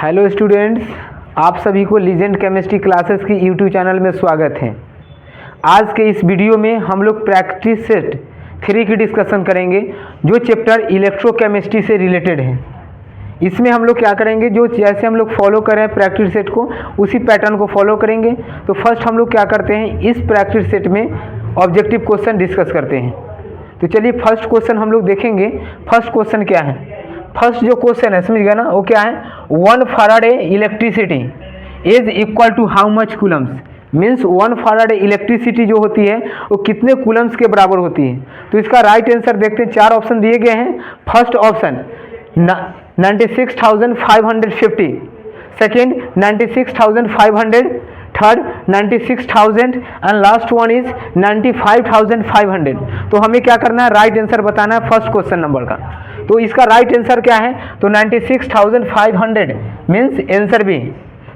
Hello students, आप सभी को लीजेंड केमिस्ट्री क्लासेस की यूट्यूब चैनल में स्वागत है। आज के इस वीडियो में हम लोग प्रैक्टिस सेट 3 की डिस्कशन करेंगे जो चैप्टर इलेक्ट्रोकेमिस्ट्री से रिलेटेड है। इसमें हम लोग क्या करेंगे, जो जैसे हम लोग फॉलो करें प्रैक्टिस सेट को उसी पैटर्न को फॉलो करेंगे। तो फर्स्ट हम लोग क्या करते हैं, इस प्रैक्टिस सेट में ऑब्जेक्टिव क्वेश्चन डिस्कस करते हैं। तो चलिए फर्स्ट क्वेश्चन हम लोग देखेंगे। फर्स्ट क्वेश्चन क्या है, फर्स्ट जो क्वेश्चन है समझ गया ना, वो क्या है, 1 Faraday electricity is equal to how much coulombs. Means 1 Faraday electricity जो होती है वो कितने कूलम्स के बराबर होती है। तो इसका राइट आंसर देखते हैं, 4 ऑप्शन दिए गए हैं। First option 96,550, second 96,500, third 96,000 and last one is 95,500। तो हमें क्या करना है, राइट आंसर बताना है फर्स्ट क्वेश्चन नंबर का। तो इसका राइट आंसर क्या है, तो 96,500 means answer B.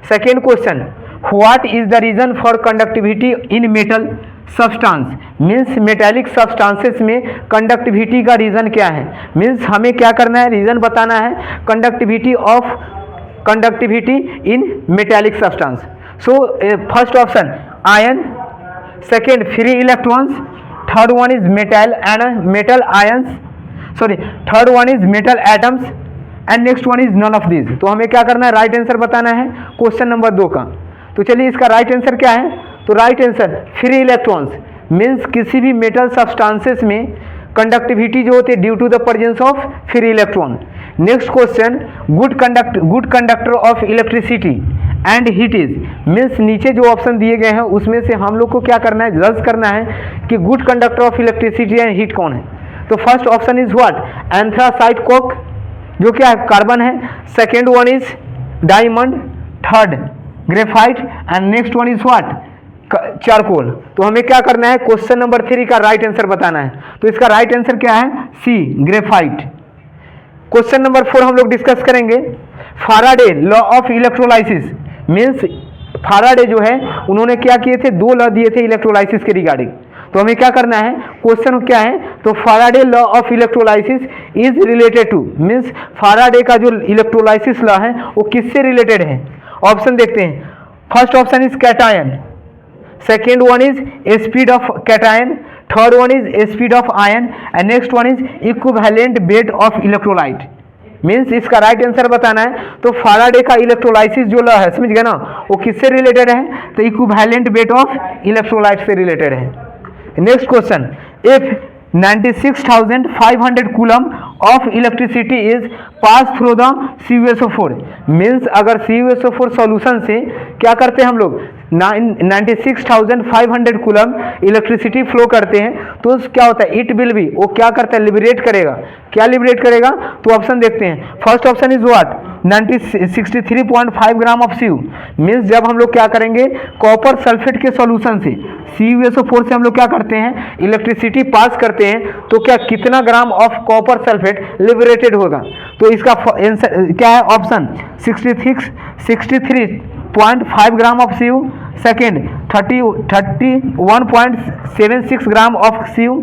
Second question, what is the reason for conductivity in metal substance. Means metallic substances में कंडक्टिविटी का रीजन क्या है। मीन्स हमें क्या करना है, रीजन बताना है conductivity in metallic substance. So first option ion, second free electrons, third one is metal ions, third one is metal atoms and next one is none of this. तो हमें क्या करना है, राइट आंसर बताना है question number 2 का। तो चलिए इसका राइट आंसर क्या है, तो right answer free electrons. Means किसी भी मेटल सब्सटेंसेस में कंडक्टिविटी जो होती है due to the presence of free electron. Next question, good conductor of electricity and heat is. Means नीचे जो ऑप्शन दिए गए हैं उसमें से हम लोग को क्या करना है, जज करना है कि good conductor of electricity and heat कौन है। तो first option is what, anthracite Coke जो क्या है कार्बन है, second one is diamond, third graphite and next one is what, charcoal. तो हमें क्या करना है, क्वेश्चन नंबर 3 का राइट आंसर बताना है। तो इसका राइट आंसर क्या है, सी ग्रेफाइट। क्वेश्चन नंबर 4 हम लोग डिस्कस करेंगे, Faraday law of electrolysis. Means Faraday जो है उन्होंने क्या किए थे, 2 लॉ दिए थे इलेक्ट्रोलाइसिस के रिगार्डिंग। तो हमें क्या करना है, क्वेश्चन क्या है, तो Faraday law of electrolysis is related to. Means Faraday का जो इलेक्ट्रोलाइसिस लॉ है वो किससे रिलेटेड है। ऑप्शन देखते हैं, first option is cation, second one is speed of cation, third one is speed of ion and next one is equivalent weight of electrolyte. Means इसका right answer बताना है। तो फैराडे का इलेक्ट्रोलाइसिस जो law है समझ गए ना, वो किससे रिलेटेड है, तो इक्विवेलेंट वेट ऑफ इलेक्ट्रोलाइट से रिलेटेड है। Next question, if 96,500 coulomb of electricity is pass through the CuSO4। Means अगर CuSO4 सॉल्यूशन से क्या करते हैं हम लोग, 96,500 कूलम इलेक्ट्रिसिटी फ्लो करते हैं, तो क्या होता है, इट विल बी, वो क्या करता है, लिबरेट करेगा। क्या लिबरेट करेगा, तो ऑप्शन देखते हैं। First option is what, 63.5 gram of Cu। Means जब हम लोग क्या करेंगे, कॉपर सल्फेट के सॉल्यूशन से CuSO4 से हम लोग क्या करते हैं, इलेक्ट्रिसिटी पास करते हैं, तो क्या कितना gram of copper sulphate liberated होगा। तो इसका आंसर क्या है, option 63.5 gram of Cu, second 31.76 gram of Cu,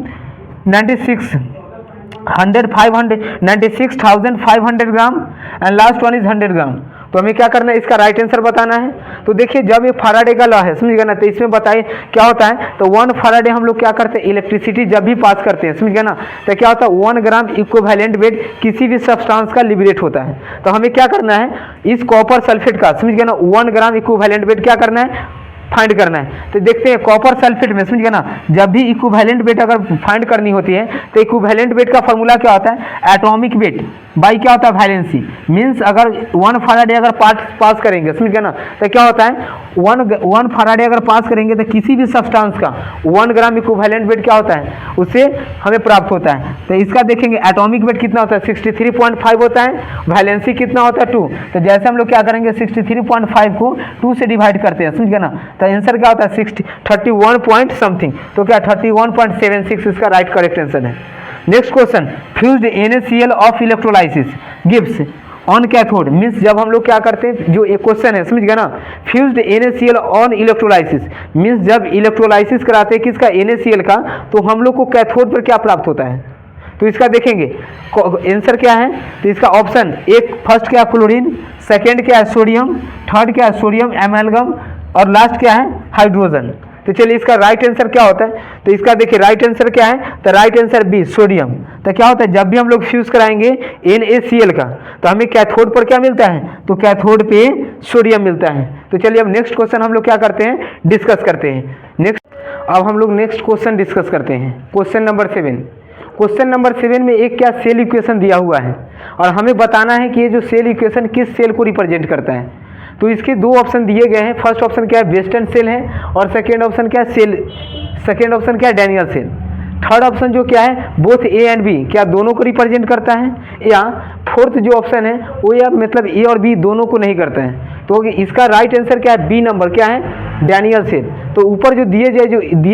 96,500 gram and last one is 100 ग्राम। तो हमें क्या करना है, इसका राइट आंसर बताना है। तो देखिए जब ये फैराडे का लॉ है समझ गया ना, तो इसमें बताइए क्या होता है, तो 1 फैराडे हम लोग क्या करते हैं, इलेक्ट्रिसिटी जब भी पास करते हैं समझ गया ना, तो क्या होता है, 1 ग्राम इक्विवेलेंट वेट किसी भी सब्सटेंस का लिबरेट होता है। तो हमें क्या करना है, इस कॉपर सल्फेट का समझ गया ना 1 ग्राम इक्विवेलेंट वेट क्या करना है, फाइंड करना है। तो देखते हैं कॉपर सल्फेट में समझ गया ना, जब भी इक्विवेलेंट वेट अगर फाइंड करनी होती है तो इक्विवेलेंट वेट का फॉर्मूला क्या होता है, एटॉमिक वेट बाई क्या होता है, वैलेंसी। मीन्स अगर 1 फैराडे अगर पास करेंगे समझ गया ना, तो क्या होता है, 1 फैराडे अगर पास करेंगे तो किसी भी सब्सटेंस का 1 ग्राम इक्विवेलेंट वेट क्या होता है, उससे हमें प्राप्त होता है। तो इसका देखेंगे एटॉमिक वेट कितना होता है, 63.5 होता है, वैलेंसी कितना होता है 2। तो जैसे हम लोग क्या करेंगे, 63.5 को 2 से डिवाइड करते हैं समझ गया ना, तो आंसर क्या होता है 31 पॉइंट समथिंग। तो क्या 31.76 इसका राइट करेक्ट आंसर है। Next question, fused NaCl of electrolysis gives on cathode. Means जब हम लोग क्या करते हैं, जो एक क्वेश्चन है समझ गया ना, fused NaCl on electrolysis. Means जब इलेक्ट्रोलाइसिस कराते हैं किसका, NaCl का, तो हम लोग को कैथोड पर क्या प्राप्त होता है। तो इसका देखेंगे आंसर क्या है। तो इसका ऑप्शन एक फर्स्ट क्या है क्लोरीन, सेकंड क्या है सोडियम, थर्ड क्या है सोडियम एमालगम और लास्ट क्या है हाइड्रोजन। तो चलिए इसका राइट आंसर क्या होता है। तो इसका देखिए राइट आंसर क्या है। तो राइट आंसर बी सोडियम। तो क्या होता है जब भी हम लोग फ्यूज कराएंगे NaCl का तो हमें कैथोड पर क्या मिलता है, तो कैथोड पे सोडियम मिलता है। तो चलिए अब नेक्स्ट क्वेश्चन हम लोग क्या करते हैं, डिस्कस करते हैं। अब हम लोग नेक्स्ट क्वेश्चन डिस्कस करते हैं। Question number 7। क्वेश्चन नंबर 7 में एक क्या सेल इक्वेशन दिया हुआ है और हमें बताना है कि ये जो सेल इक्वेशन किस सेल को रिप्रेजेंट करता है। तो इसके दो ऑप्शन दिए गए हैं। फर्स्ट ऑप्शन क्या है वेस्टर्न सेल है और सेकेंड ऑप्शन क्या है सेकेंड ऑप्शन क्या है डैनियल सेल। थर्ड ऑप्शन जो क्या है बोथ ए एंड बी क्या दोनों को रिप्रेजेंट करता है, या फोर्थ जो ऑप्शन है वो या मतलब ए और बी दोनों को नहीं करता है। तो इसका राइट आंसर क्या है, बी नंबर क्या है डैनियल सेल। तो ऊपर जो दिए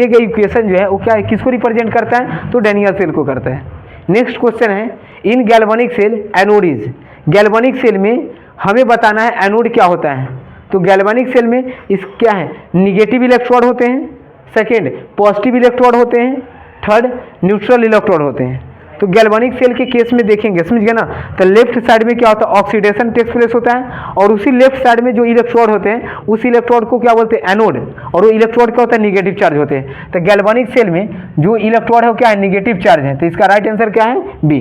गए इक्वेशन जो है वो क्या है किसको रिप्रेजेंट करता है, तो डैनियल सेल को करता है। नेक्स्ट क्वेश्चन है in galvanic cell anode is. Galvanic cell में हमें बताना है एनोड क्या होता है। तो गैल्वेनिक सेल में इस क्या है निगेटिव इलेक्ट्रोड होते हैं, सेकेंड पॉजिटिव इलेक्ट्रोड होते हैं, थर्ड न्यूट्रल इलेक्ट्रोड होते हैं। तो गैल्वेनिक सेल के केस में देखेंगे समझ गए ना। तो लेफ्ट साइड में क्या होता है ऑक्सीडेशन टेक्स प्लेस होता है और उसी लेफ्ट साइड में जो इलेक्ट्रोड होते हैं उस इलेक्ट्रोड को क्या बोलते हैं एनोड, और वो इलेक्ट्रोड क्या होता है निगेटिव चार्ज होते हैं। तो गैल्वेनिक सेल में जो इलेक्ट्रोड है वो क्या है निगेटिव चार्ज है। तो इसका राइट आंसर क्या है B.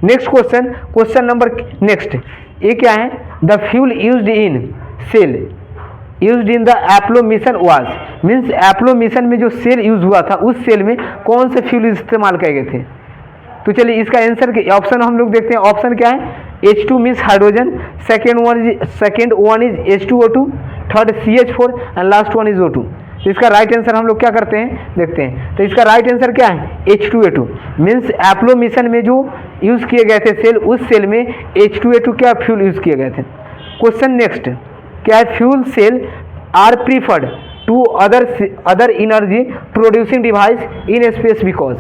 Next question, question number next ये क्या है the fuel used in cell used in the Apollo mission was. Means Apollo mission में जो सेल यूज हुआ था उस सेल में कौन से फ्यूल इस्तेमाल किए गए थे। तो चलिए इसका आंसर के ऑप्शन हम लोग देखते हैं। ऑप्शन क्या है H2 means hydrogen, second one is H2O2, third CH4 and last one is O2। तो इसका राइट आंसर हम लोग क्या करते हैं देखते हैं। तो इसका राइट आंसर क्या है H2A2। मीन्स एप्लो मिशन में जो यूज किए गए थे सेल उस सेल में H2A2 क्या फ्यूल यूज किए गए थे। क्वेश्चन नेक्स्ट क्या है fuel cell are preferred to other energy producing device in space because.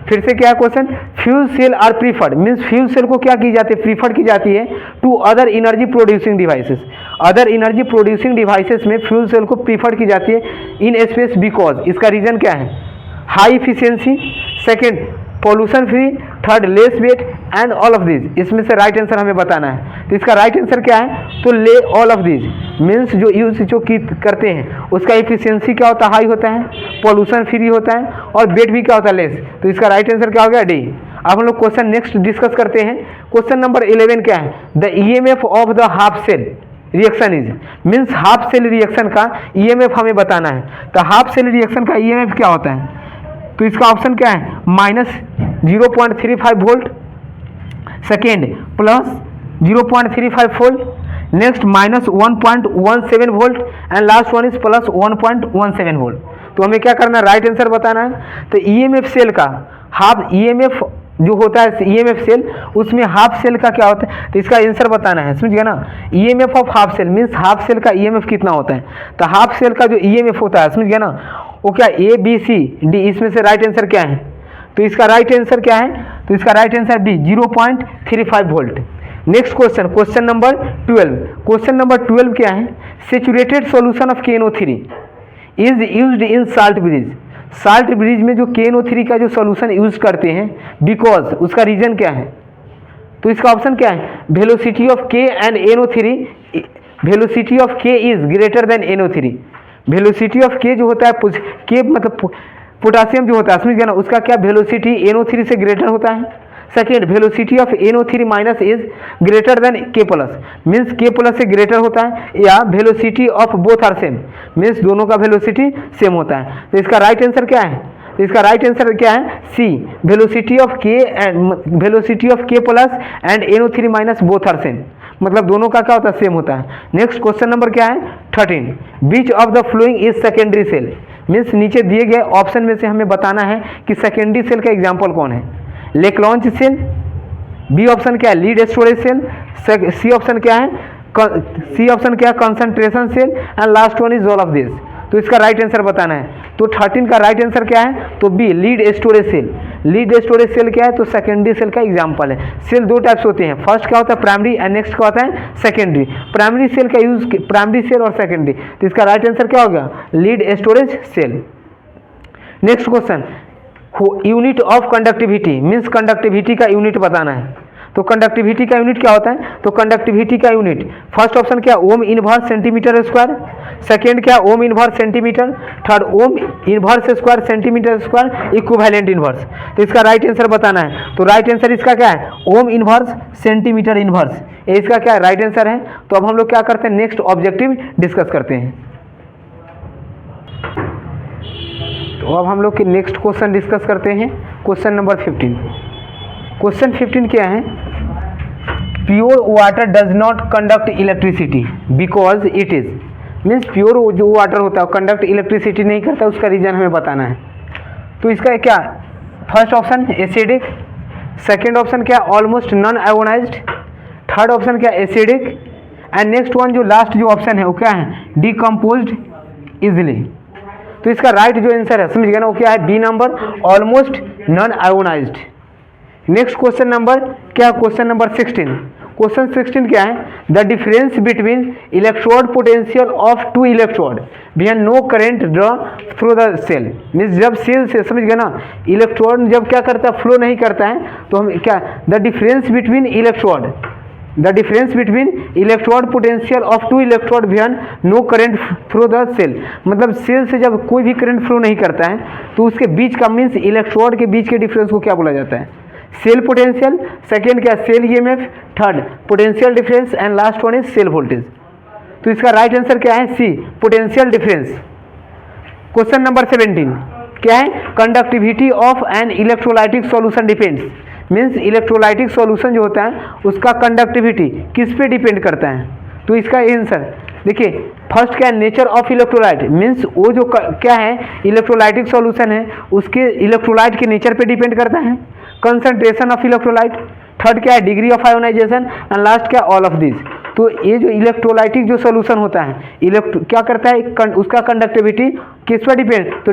फिर से क्या question fuel cell are preferred means fuel cell को क्या की जाती है प्रीफर्ड की जाती है to other energy producing devices. Other energy producing devices में फ्यूल सेल को प्रीफर्ड की जाती है इन स्पेस बिकॉज। इसका रीजन क्या है high efficiency, second pollution free, third less weight and all of this. इसमें से राइट आंसर हमें बताना है। तो इसका राइट आंसर क्या है तो ले ऑल ऑफ दिस। मीन्स जो यूज जो करते हैं उसका इफिशियंसी क्या होता है हाई होता है, पॉल्यूशन फ्री होता है और वेट भी क्या होता है लेस। तो इसका राइट आंसर क्या हो गया डी। अब हम लोग क्वेश्चन नेक्स्ट डिस्कस करते हैं। क्वेश्चन नंबर 11 क्या है the EMF of the half cell reaction is. Means half cell reaction का EMF हमें बताना है। तो हाफ सेल रिएक्शन का EMF क्या होता है। तो इसका ऑप्शन क्या है -0.35 volt, second plus 0.35 volt, next -1.17 volt and last one is plus 1.17 volt. तो हमें क्या करना है राइट आंसर बताना है। तो EMF सेल का हाफ EMF जो होता है EMF सेल उसमें हाफ सेल का क्या होता है। तो इसका आंसर बताना है समझ गया ना। EMF of half cell means half cell का EMF कितना होता है। तो हाफ सेल का जो EMF होता है समझ गया ना वो क्या ABCD। इसमें से राइट आंसर क्या है। तो इसका राइट आंसर क्या है तो इसका right answer B 0.35 volt. Next question, question number 12। Question number 12 क्या है saturated solution of KNO3 is used in salt bridge. Salt bridge में जो KNO3 का जो सॉल्यूशन यूज करते हैं बिकॉज उसका रीजन क्या है। तो इसका ऑप्शन क्या है velocity of K and NO3, velocity of K is greater then NO3। Velocity of K जो होता है K मतलब पोटासियम जो होता है समझ गया ना उसका क्या वेलोसिटी NO3 से ग्रेटर होता है। Second velocity of NO3 minus is greater than K plus means K plus से ग्रेटर होता है, या velocity of both are same means दोनों का वेलोसिटी सेम होता है। तो इसका राइट आंसर क्या है तो इसका राइट आंसर क्या है C velocity of K and velocity of K plus and NO3 minus both are same मतलब दोनों का क्या होता है सेम होता है। नेक्स्ट क्वेश्चन नंबर क्या है 13 which of the following is secondary cell. Means नीचे दिए गए ऑप्शन में से हमें बताना है कि सेकेंडरी सेल का एग्जाम्पल कौन है। लेक्लॉन्च सेल, बी ऑप्शन क्या है lead storage cell, C option क्या है concentration cell and last one is all of this. तो इसका राइट आंसर बताना है। तो 13 का राइट आंसर क्या है तो B lead storage cell. Lead storage cell क्या है तो सेकेंडरी सेल का एग्जांपल है। सेल दो टाइप्स होते हैं, फर्स्ट क्या होता है प्राइमरी एंड नेक्स्ट क्या होता है सेकेंडरी। प्राइमरी सेल का यूज प्राइमरी सेल और सेकेंडरी। तो इसका राइट आंसर क्या होगा lead storage cell. Next question unit of conductivity means conductivity का यूनिट बताना है। तो कंडक्टिविटी का यूनिट क्या होता है? तो कंडक्टिविटी का यूनिट फर्स्ट ऑप्शन क्या, ohm inverse centimetre square, second क्या, ohm inverse centimetre, third ohm inverse square centimetre square equivalent inverse. तो इसका राइट आंसर बताना है। तो राइट आंसर इसका क्या है, ओम इनवर्स सेंटीमीटर इनवर्स, ये इसका क्या राइट आंसर है। तो अब हम लोग क्या करते हैं, नेक्स्ट ऑब्जेक्टिव डिस्कस करते हैं। तो अब हम लोग के नेक्स्ट क्वेश्चन डिस्कस करते हैं, क्वेश्चन नंबर 15। क्वेश्चन 15 क्या है, pure water does not conduct electricity because it is, means pure जो वाटर होता है कंडक्ट इलेक्ट्रिसिटी नहीं करता, उसका रीजन हमें बताना है। तो इसका क्या, first option acidic, second option क्या almost non ionized, third option क्या एसिडिक, एंड नेक्स्ट वन जो लास्ट जो ऑप्शन है वो क्या है, डिकम्पोज्ड इजिली। तो इसका राइट जो आंसर है समझ गया ना, वो क्या है, B number almost non ionized. Next question number क्या, क्वेश्चन नंबर 16। क्वेश्चन 16 क्या है, the difference between electrode potential of two electrode behind no current draw through the cell, means जब सेल से, समझ गया ना, इलेक्ट्रॉन जब क्या करता है, फ्लो नहीं करता है, तो हम क्या, the difference between electrode, the difference between electrode potential of two electrode behind no current through the cell, मतलब सेल से जब कोई भी करंट फ्लो नहीं करता है तो उसके बीच का मीन्स इलेक्ट्रोड के बीच के डिफरेंस को क्या बोला जाता है, सेल पोटेंशियल, सेकेंड क्या cell EMF, third potential difference, and last one is cell voltage. तो इसका राइट आंसर क्या है, C potential difference. Question number 17 क्या है, conductivity of an electrolytic solution depends, means electrolytic solution जो होता है उसका कंडक्टिविटी किस पे डिपेंड करता है। तो इसका आंसर देखिए, फर्स्ट क्या है, नेचर ऑफ इलेक्ट्रोलाइट, मीन्स वो जो क्या है इलेक्ट्रोलाइटिक सॉल्यूशन है उसके इलेक्ट्रोलाइट के नेचर पे डिपेंड करता है, कंसंट्रेशन ऑफ इलेक्ट्रोलाइट, थर्ड क्या है degree of ionization, and last क्या ऑल ऑफ दिस। तो ये जो इलेक्ट्रोलाइटिक जो सॉल्यूशन होता है क्या करता है, उसका कंडक्टिविटी किस पर डिपेंड, तो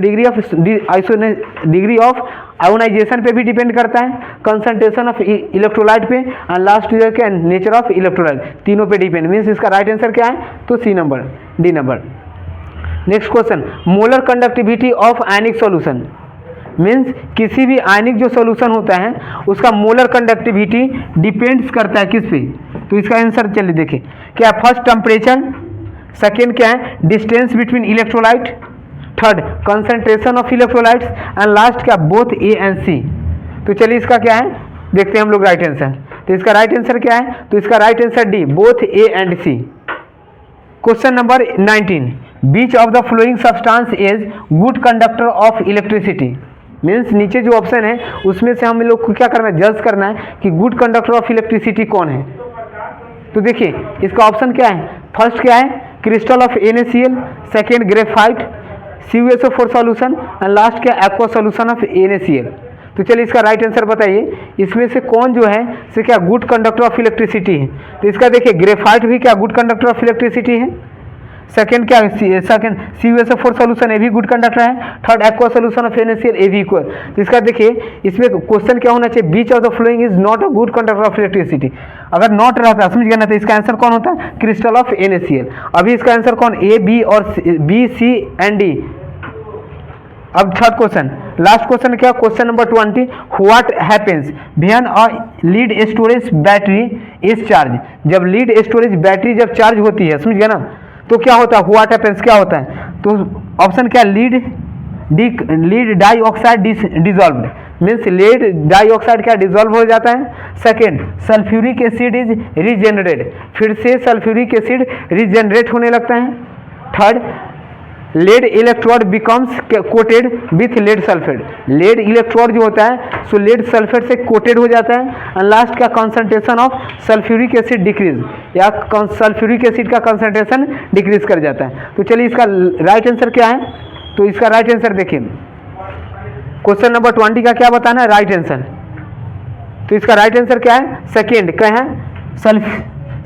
डिग्री ऑफ आयोनाइजेशन पे भी डिपेंड करता है, कंसंट्रेशन ऑफ इलेक्ट्रोलाइट पे, एंड लास्ट जो क्या नेचर ऑफ इलेक्ट्रोलाइट, तीनों पे डिपेंड, मीन्स इसका राइट आंसर क्या है, तो C number, D number. Next question, molar conductivity of ionic solution, means किसी भी आयनिक जो सॉल्यूशन होता है उसका मोलर कंडक्टिविटी डिपेंड्स करता है किस पे। तो इसका आंसर चलिए देखें, क्या फर्स्ट टेम्परेचर, सेकेंड क्या है distance between electrolyte, third concentration of electrolytes, and last क्या बोथ ए एंड सी। तो चलिए इसका क्या है देखते हैं हम लोग राइट आंसर। तो इसका राइट आंसर क्या है, तो इसका right answer D both A and C. Question number 19, which of the following substance is good conductor of electricity, means नीचे जो ऑप्शन है उसमें से हम लोग को क्या करना है, जज करना है कि गुड कंडक्टर ऑफ इलेक्ट्रिसिटी कौन है। तो देखिए इसका ऑप्शन क्या है, फर्स्ट क्या है crystal of NaCl, second graphite CuSO4 solution, and last क्या एक्वा सॉल्यूशन ऑफ NaCl। तो चलिए इसका राइट आंसर बताइए, इसमें से कौन जो है से क्या गुड कंडक्टर ऑफ इलेक्ट्रिसिटी है। तो इसका देखिए ग्रेफाइट भी क्या गुड कंडक्टर ऑफ इलेक्ट्रिसिटी है, सेकेंड क्या सेकेंड CuSO4 सॉल्यूशन ये भी गुड कंडक्टर है, third aqua solution of NaCl ये भी इक्वल। तो इसका देखिए इसमें क्वेश्चन क्या होना चाहिए, which of the following is not a good conductor of electricity, अगर नॉट रहता समझ गया ना, तो इसका आंसर कौन होता है क्रिस्टल ऑफ NaCl। अभी इसका आंसर कौन, A, B और B, C एंड D। अब थर्ड क्वेश्चन, लास्ट क्वेश्चन क्या, question number 20, what happens when a lead storage battery is charge, जब लीड स्टोरेज बैटरी जब चार्ज होती है समझ गया ना, तो क्या होता है, व्हाट हैपेंस क्या होता है। तो ऑप्शन क्या, lead dioxide dissolved, means lead dioxide क्या डिजॉल्व हो जाता है, second sulphuric acid is regenerate, फिर से सल्फ्यूरिक एसिड रीजेनरेट होने लगता है, third lead electrode becomes coated with lead sulphate, lead electrode जो होता है सो लेड सल्फेट से कोटेड हो जाता है, एंड लास्ट का concentration of sulphuric acid decrease, या सल्फ्यूरिक एसिड का कंसंट्रेशन डिक्रीज कर जाता है। तो चलिए इसका राइट आंसर क्या है, तो इसका राइट आंसर देखिए क्वेश्चन नंबर 20 का क्या बताना है राइट आंसर। तो इसका राइट आंसर क्या है, सेकेंड क्या है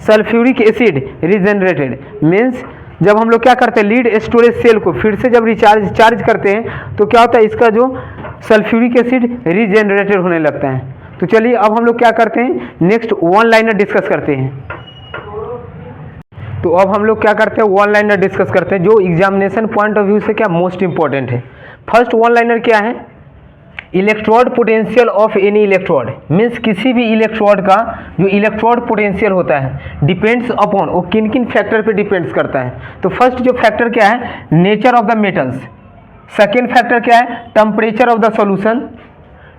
सल्फ्यूरिक एसिड रीजेनरेटेड, मीन्स जब हम लोग क्या करते हैं लीड स्टोरेज सेल को फिर से जब चार्ज करते हैं तो क्या होता है, इसका जो सल्फ्यूरिक एसिड रीजेनरेटेड होने लगता है। तो चलिए अब हम लोग क्या करते हैं, नेक्स्ट वन लाइनर डिस्कस करते हैं। तो अब हम लोग क्या करते हैं, वन लाइनर डिस्कस करते हैं जो एग्जामिनेशन पॉइंट ऑफ व्यू से क्या मोस्ट इंपॉर्टेंट है। फर्स्ट वन लाइनर क्या है, electrode potential of any electrode means किसी भी इलेक्ट्रोड का जो इलेक्ट्रोड पोटेंशियल होता है डिपेंड्स अपॉन, वो किन किन फैक्टर पे डिपेंड्स करता है। तो फर्स्ट जो फैक्टर क्या है, nature of the metals. Second factor क्या है, temperature of the solution.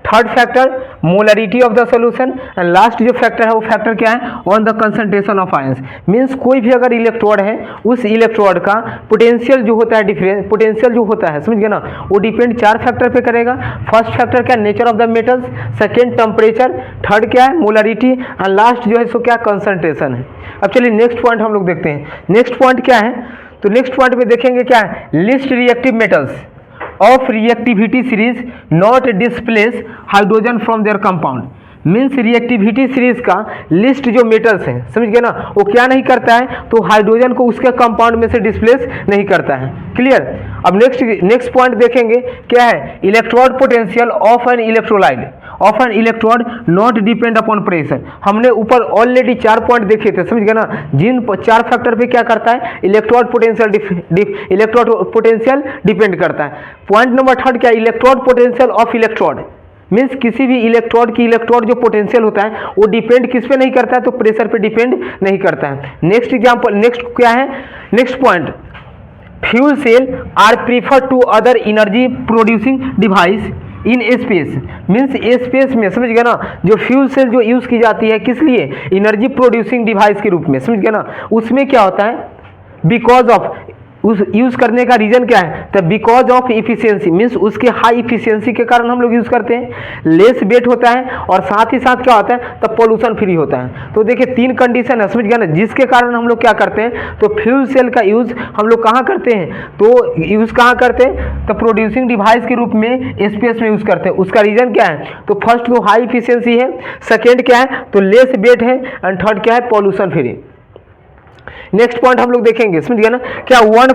Third factor molarity of the solution. And last जो फैक्टर है वो फैक्टर क्या है, on the concentration of ions. Means कोई भी अगर इलेक्ट्रोड है उस इलेक्ट्रोड का पोटेंशियल जो होता है, डिफरेंस पोटेंशियल जो होता है, समझ गए ना, वो डिपेंड 4 फैक्टर पे करेगा। फर्स्ट फैक्टर क्या, nature of the metals. Second temperature. Third क्या है, मोलरिटी। एंड लास्ट जो है सो क्या, कंसंट्रेशन है। अब चलिए नेक्स्ट पॉइंट हम लोग देखते हैं। नेक्स्ट पॉइंट क्या है, तो नेक्स्ट पॉइंट में देखेंगे क्या है, least reactive metals of reactivity series not displace hydrogen from there compound. Means reactivity series का लिस्ट जो मेटल्स हैं, समझ गए ना, वो क्या नहीं करता है, तो हाइड्रोजन को उसके कंपाउंड में से डिस्प्लेस नहीं करता है। क्लियर। अब नेक्स्ट पॉइंट देखेंगे क्या है, electrode potential of an electrolyte of N electrode not depend upon pressure. हमने ऊपर ऑलरेडी 4 पॉइंट देखे थे, समझ गए ना, जिन 4 फैक्टर पे क्या करता है, इलेक्ट्रोड पोटेंशियल डिपेंड करता है। पॉइंट नंबर 3 क्या, electrode potential of electrode. Means किसी भी इलेक्ट्रोड जो पोटेंशियल होता है वो डिपेंड किस पे नहीं करता है, तो प्रेशर पे डिपेंड नहीं करता है। नेक्स्ट एग्जांपल, नेक्स्ट क्या है, next point, fuel cell are prefer to other energy producing device in space. Means space में, समझ गए ना, जो फ्यूल सेल जो यूज़ की जाती है किस लिए, एनर्जी प्रोड्यूसिंग डिवाइस के रूप में, समझ गए ना, उसमें क्या होता है, बिकॉज ऑफ, उस यूज़ करने का रीज़न क्या है, तो बिकॉज ऑफ इफिशियंसी। मीन्स उसके हाई इफिशियंसी के कारण हम लोग यूज़ करते हैं, लेस वेट होता है और साथ ही साथ क्या होता है, तब पोल्यूशन फ्री होता है। तो देखिए 3 कंडीशन है, समझ गया ना, जिसके कारण हम लोग क्या करते हैं, तो फ्यूल सेल का यूज़ हम लोग कहाँ करते हैं, तो यूज़ कहाँ करते हैं, तो प्रोड्यूसिंग डिवाइस के रूप में स्पेस में यूज़ करते हैं। उसका रीज़न क्या है, तो फर्स्ट तो हाई इफिशियंसी है, सेकेंड क्या है, तो लेस वेट है, एंड थर्ड क्या है, पोल्यूशन फ्री। नेक्स्ट पॉइंट हम लोग देखेंगे, समझ गया ना, क्या 1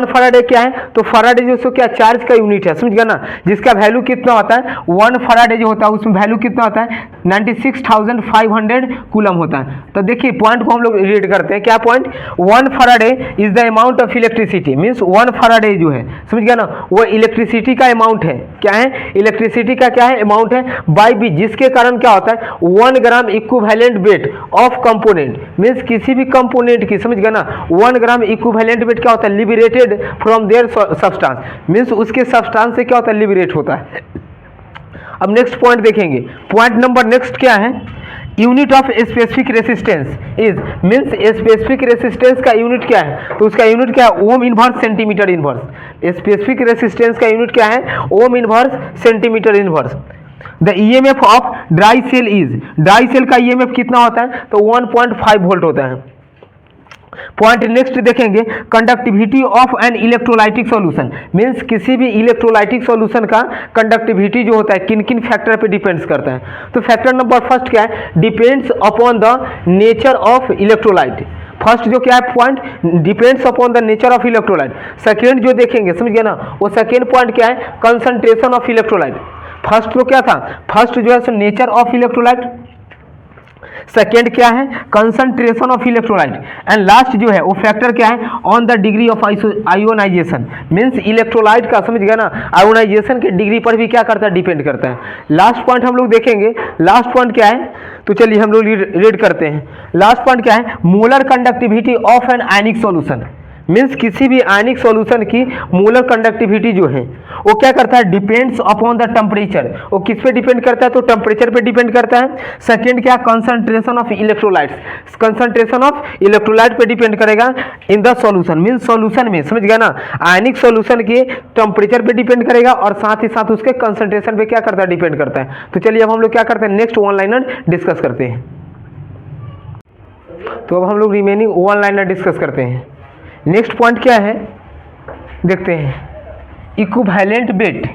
फराडे क्या है, तो फराडे जो सो क्या चार्ज का यूनिट है, समझ गया ना, जिसका वैल्यू कितना होता है, 1 फराडे जो होता है उसमें वैल्यू कितना होता है, 96,500 कूलम होता है। तो देखिए पॉइंट को हम लोग रीड करते हैं, क्या point, 1 Faraday is the amount of electricity. Means 1 Faraday जो है, समझ गया ना, वो इलेक्ट्रिसिटी का अमाउंट है, क्या है, इलेक्ट्रिसिटी का क्या है, अमाउंट है, बाई बी, जिसके कारण क्या होता है, 1 gram equivalent weight of component. Means किसी भी कंपोनेंट की, समझ गया ना, 1 ग्राम इक्विवेलेंट वेट क्या होता है, liberated from their substance. Means उसके सब्सटेंस से क्या होता है, लिबरेट होता है। अब नेक्स्ट पॉइंट देखेंगे, पॉइंट नंबर नेक्स्ट क्या है, unit of specific resistance is. Means specific resistance का यूनिट क्या है, तो उसका यूनिट क्या है, ohm inverse centimetre inverse. Specific resistance का यूनिट क्या है, ohm inverse centimetre inverse. The EMF of dry cell is, dry cell का ईएमएफ कितना होता है, तो 1.5 वोल्ट होता है। पॉइंट नेक्स्ट देखेंगे, conductivity of an electrolytic solution. Means किसी भी इलेक्ट्रोलाइटिक सॉल्यूशन का कंडक्टिविटी जो होता है किन किन फैक्टर पे डिपेंड्स करता है। तो फैक्टर नंबर फर्स्ट क्या है, depends upon the nature of electrolyte. First जो क्या है point, depends upon the nature of electrolyte. Second जो देखेंगे, समझ गए ना, वो सेकेंड पॉइंट क्या है, कंसंट्रेशन ऑफ इलेक्ट्रोलाइट। फर्स्ट तो क्या था, फर्स्ट जो है नेचर ऑफ इलेक्ट्रोलाइट, सेकेंड क्या है, concentration of electrolyte, and last जो है वो फैक्टर क्या है, on the degree of ionization. Means electrolyte का, समझ गया ना, आयोनाइजेशन के डिग्री पर भी क्या करता है, डिपेंड करता है। लास्ट पॉइंट हम लोग देखेंगे, लास्ट पॉइंट क्या है, तो चलिए हम लोग रीड करते हैं। लास्ट पॉइंट क्या है, molar conductivity of an ionic solution. Means किसी भी आयनिक सॉल्यूशन की मोलर कंडक्टिविटी जो है वो क्या करता है, डिपेंड्स अपॉन द टेम्परेचर। वो किस पे डिपेंड करता है, तो टेम्परेचर पे डिपेंड करता है। सेकेंड क्या, concentration of electrolytes, concentration of electrolyte पे डिपेंड करेगा in the solution. Means solution में, समझ गया ना, आयनिक सॉल्यूशन के टेम्परेचर पे डिपेंड करेगा और साथ ही साथ उसके कंसंट्रेशन पे क्या करता है, डिपेंड करता है। तो चलिए अब हम लोग क्या करते हैं, नेक्स्ट वन लाइनर डिस्कस करते हैं। तो अब हम लोग रिमेनिंग वन लाइनर डिस्कस करते हैं। नेक्स्ट पॉइंट क्या है, देखते हैं, इक्विवेलेंट वेट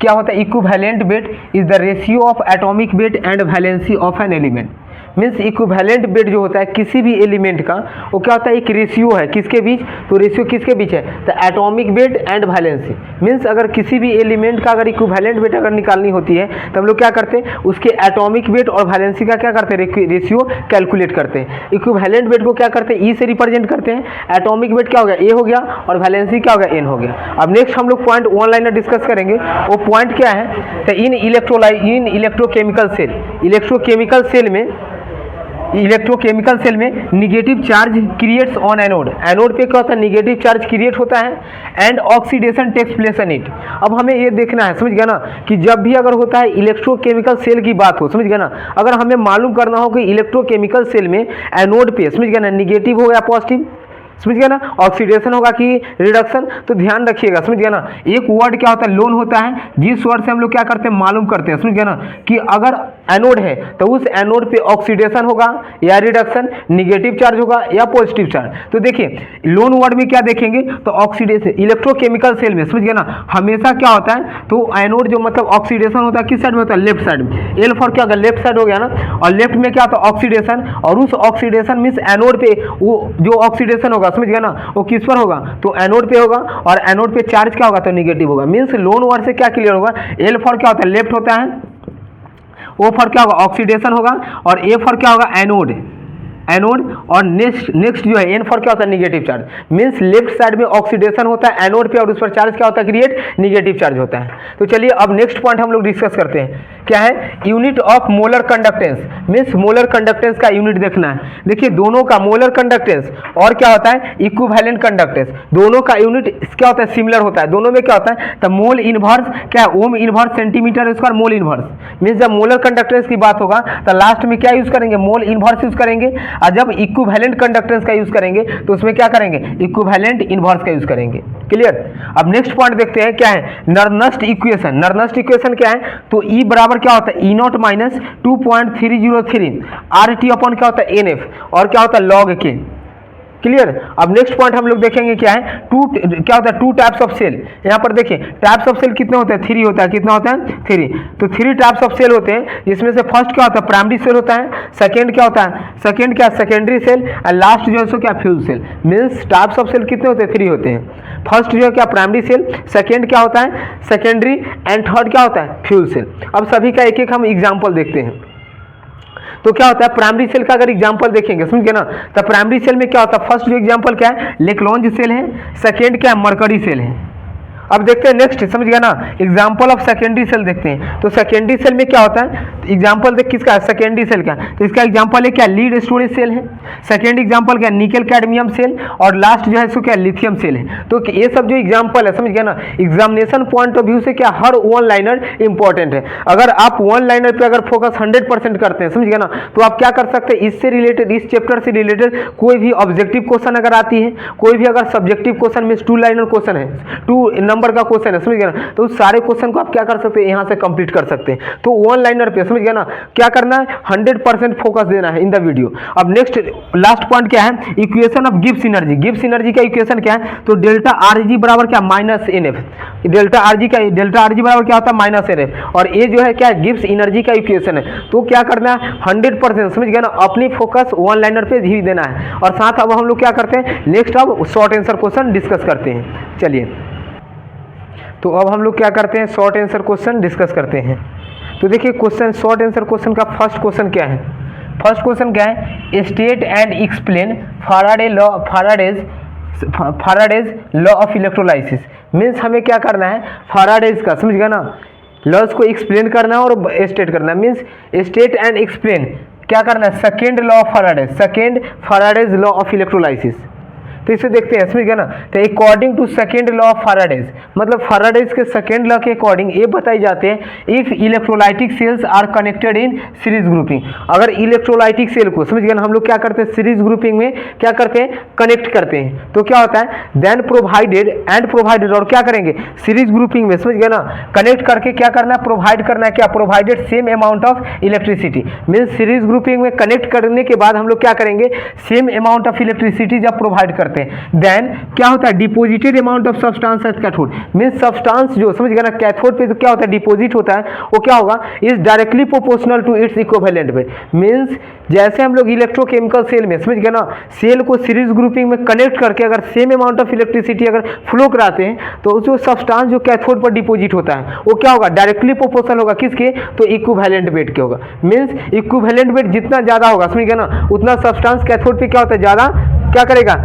क्या होता है। Equivalent weight is the ratio of atomic weight and valency of an element. Means equivalent weight जो होता है किसी भी एलिमेंट का, वो क्या होता है, एक रेशियो है किसके बीच, तो रेशियो किसके बीच है, तो atomic weight and valency. Means अगर किसी भी एलिमेंट का अगर इक्विवेलेंट वेट अगर निकालनी होती है तो हम लोग क्या करते हैं, उसके एटॉमिक वेट और वैलेंसी का क्या करते हैं, रेशियो कैलकुलेट करते हैं। इक्विवेलेंट वेट को क्या करते हैं, ई से रिप्रेजेंट करते हैं, एटॉमिक वेट क्या हो गया, ए हो गया, और वैलेंसी क्या हो गया, एन हो गया। अब नेक्स्ट हम लोग पॉइंट वन लाइनर डिस्कस करेंगे। वो पॉइंट क्या है, तो इन इलेक्ट्रोकेमिकल सेल में negative charge creates on anode. Anode पे क्या होता है, निगेटिव चार्ज क्रिएट होता है and oxidation takes place in it. अब हमें ये देखना है, समझ गया ना, कि जब भी अगर होता है इलेक्ट्रोकेमिकल सेल की बात हो, समझ गया ना, अगर हमें मालूम करना हो कि इलेक्ट्रोकेमिकल सेल में एनोड पे, समझ गया ना, निगेटिव हो या पॉजिटिव, समझ गया ना, ऑक्सीडेशन होगा कि रिडक्शन, तो ध्यान रखिएगा, समझ गया ना। एक वर्ड क्या होता है, लोन होता है, जिस वर्ड से हम लोग क्या करते हैं, मालूम करते हैं, समझ गया ना, कि अगर एनोड है तो उस एनोड पे ऑक्सीडेशन होगा या रिडक्शन, निगेटिव चार्ज होगा या पॉजिटिव चार्ज। तो देखिए लोन वर्ड में क्या देखेंगे, तो ऑक्सीडेशन, इलेक्ट्रोकेमिकल सेल में, समझ गया ना, हमेशा क्या होता है, तो एनोड जो मतलब ऑक्सीडेशन होता है किस साइड में होता है, लेफ्ट साइड में। एल फॉर क्या होगा, लेफ्ट साइड हो गया ना, और लेफ्ट में क्या होता है, ऑक्सीडेशन, और उस ऑक्सीडेशन मीन्स एनोड पे वो जो ऑक्सीडेशन होगा, समझ गया ना, वो किस पर होगा, तो एनोड पे होगा, और एनोड पे चार्ज क्या होगा, तो नेगेटिव होगा। मीन्स लोन वर्ड से क्या क्लियर होगा, एल फॉर क्या होता है, लेफ्ट होता है, ओ फॉर क्या होगा, ऑक्सीडेशन होगा, और ए फॉर क्या होगा, एनोड, और नेक्स्ट जो है एन फॉर क्या होता है, negative charge. Means left side में ऑक्सीडेशन होता है एनोड पे, और उस पर चार्ज क्या होता है, क्रिएट, निगेटिव चार्ज होता है। तो चलिए अब नेक्स्ट पॉइंट हम लोग डिस्कस करते हैं, क्या है, unit of molar conductance. Means molar conductance का यूनिट देखना है। देखिए दोनों का मोलर कंडक्टेंस और क्या होता है, इक्विवेलेंट कंडक्टेंस, दोनों का यूनिट क्या होता है, सिमिलर होता है। दोनों में क्या होता है, तो मोल इनवर्स क्या है, ohm inverse centimetre square mole inverse. Means जब मोलर कंडक्टेंस की बात होगा तो लास्ट में क्या यूज करेंगे, मोल इनवर्स यूज करेंगे, और जब इक्विवेलेंट कंडक्टेंस का यूज करेंगे तो उसमें क्या करेंगे, इक्विवेलेंट इनवर्स का यूज करेंगे। क्लियर। अब नेक्स्ट पॉइंट देखते हैं, क्या है, नर्नस्ट इक्वेशन। नर्नस्ट इक्वेशन क्या है, तो ई बराबर क्या होता है, E naught minus 2.303 R T upon क्या होता है, एन एफ, और क्या होता है, लॉग के। क्लियर। अब नेक्स्ट पॉइंट हम लोग देखेंगे, क्या है, क्या होता है, टू टाइप्स ऑफ सेल। यहाँ पर देखिए टाइप्स ऑफ सेल कितने होते हैं, 3 होता है, कितना होता है, 3। तो 3 टाइप्स ऑफ सेल होते हैं, जिसमें से फर्स्ट क्या होता है, प्राइमरी सेल होता है, सेकंड क्या होता है, सेकंड क्या, सेकेंडरी सेल, और लास्ट जो है सो क्या, fuel cell. Means types of cell कितने होते हैं, 3 होते हैं। फर्स्ट जो है क्या, प्राइमरी सेल, सेकेंड क्या होता है, सेकेंडरी, एंड थर्ड क्या होता है, फ्यूज सेल। अब सभी का एक एक हम एग्जाम्पल देखते हैं। तो क्या होता है, प्राइमरी सेल का अगर एग्जांपल देखेंगे, समझ ना, तो प्राइमरी सेल में क्या होता है, फर्स्ट जो एग्जांपल क्या है, लेक्लॉन्ज सेल है, सेकंड क्या है, मरकरी सेल है। अब देखते हैं नेक्स्ट, समझ गया ना, एग्जांपल ऑफ सेकेंडरी सेल देखते हैं। तो सेकेंडरी सेल में क्या होता है, एग्जांपल देख किसका है, सेकेंडरी सेल का। तो इसका एग्जांपल है क्या, लीड स्टोरेज सेल है। सेकेंड एग्जांपल क्या, निकल कैडमियम सेल, और लास्ट जो है इसको क्या, लिथियम सेल है। तो ये सब जो एग्जांपल है, समझ गया ना, एग्जामिनेशन पॉइंट ऑफ व्यू से क्या, हर वन लाइनर इंपॉर्टेंट है। अगर आप वन लाइनर पे अगर फोकस 100% करते हैं, समझ गया ना, तो आप क्या कर सकते हैं, इससे रिलेटेड, इस चैप्टर से रिलेटेड कोई भी ऑब्जेक्टिव क्वेश्चन अगर आती है, कोई भी अगर सब्जेक्टिव क्वेश्चन में 2 लाइनर क्वेश्चन है, 2 नंबर का क्वेश्चन है, समझ गया ना, तो उस सारे क्वेश्चन को आप क्या कर सकते हैं, यहाँ से कंप्लीट कर सकते हैं। तो वन लाइनर पे, समझ गया ना, क्या करना है, 100% फोकस देना है इन द वीडियो। अब नेक्स्ट लास्ट पॉइंट क्या है, equation of Gibbs energy. Gibbs energy का इक्वेशन क्या है, तो डेल्टा आर जी बराबर क्या, minus N F. Delta R G बराबर क्या होता है, माइनस एन एफ, और ये जो है क्या, गिब्स एनर्जी का इक्वेशन है। तो क्या करना है, 100%, समझ गया ना, अपनी फोकस वन लाइनर पे ही देना है। और साथ अब हम लोग क्या करते हैं, नेक्स्ट अब शॉर्ट आंसर क्वेश्चन डिस्कस करते हैं। चलिए, तो अब हम लोग क्या करते हैं, शॉर्ट आंसर क्वेश्चन डिस्कस करते हैं। तो देखिए क्वेश्चन, शॉर्ट आंसर क्वेश्चन का फर्स्ट क्वेश्चन क्या है, फर्स्ट क्वेश्चन क्या है, state and explain Faraday's law of electrolysis. Means हमें क्या करना है, फैराडेज का, समझ गया ना, लॉज को एक्सप्लेन करना है और स्टेट करना है। मीन्स स्टेट एंड एक्सप्लेन क्या करना है, second law of Faraday's law of electrolysis. तो इसे देखते हैं, समझ गया ना, तो according to second law of Faraday's, मतलब फैराडेज के सेकेंड लॉ के अकॉर्डिंग ये बताई जाते हैं, if electrolytic cells are connected in series grouping. अगर इलेक्ट्रोलाइटिक सेल को, समझ गया ना, हम लोग क्या करते हैं, सीरीज ग्रुपिंग में क्या करते हैं, कनेक्ट करते हैं। तो क्या होता है, देन प्रोवाइडेड, और क्या करेंगे, सीरीज ग्रुपिंग में, समझ गया ना, कनेक्ट करके क्या करना है, प्रोवाइड करना है, क्या, provided same amount of electricity. Means series grouping में कनेक्ट करने के बाद हम लोग क्या करेंगे, सेम अमाउंट ऑफ इलेक्ट्रिसिटी जब प्रोवाइड करते सकते हैं। देन क्या होता है, deposited amount of substance at cathode, means substance जो समझ गए ना कैथोड पे तो क्या होता है डिपोजिट होता है, वो क्या होगा, is directly proportional to its equivalent weight. Means जैसे हम लोग इलेक्ट्रोकेमिकल सेल में समझ गए ना, सेल को सीरीज ग्रुपिंग में कनेक्ट करके अगर सेम अमाउंट ऑफ इलेक्ट्रिसिटी अगर फ्लो कराते हैं तो जो सब्सटेंस जो कैथोड पर डिपोजिट होता है वो क्या होगा, डायरेक्टली प्रोपोर्शनल होगा किसके, तो इक्विवेलेंट वेट के होगा। मींस इक्विवेलेंट वेट जितना ज्यादा होगा समझ गए ना, उतना सब्सटेंस कैथोड पे क्या होता है, ज्यादा क्या करेगा,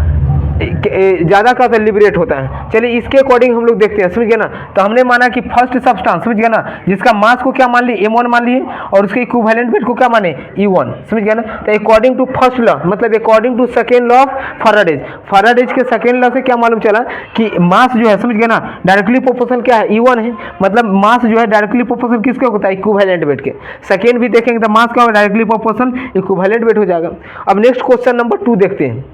ज्यादा का लिबरेट होता है। चलिए इसके अकॉर्डिंग हम लोग देखते हैं, समझ गए ना। तो हमने माना कि फर्स्ट सब्सटेंस समझ गए ना, जिसका मास को क्या मान लिए m1 मान लिए और उसके इक्विवेलेंट वेट को क्या माने E1, समझ गए ना। तो अकॉर्डिंग टू फर्स्ट लॉ मतलब according to second law of Faraday's के सेकेंड लॉ से क्या मालूम चला कि मास जो है समझ गए ना डायरेक्टली प्रोपोर्शनल क्या है, E1 है, मतलब मास जो है डायरेक्टली प्रोपोर्शनल किसके होता है, इक्विवेलेंट वेट के। सेकेंड भी देखेंगे तो मास क्या होगा, डायरेक्टली प्रोपोर्शनल इक्विवेलेंट वेट हो जाएगा। अब नेक्स्ट क्वेश्चन नंबर 2 देखते हैं।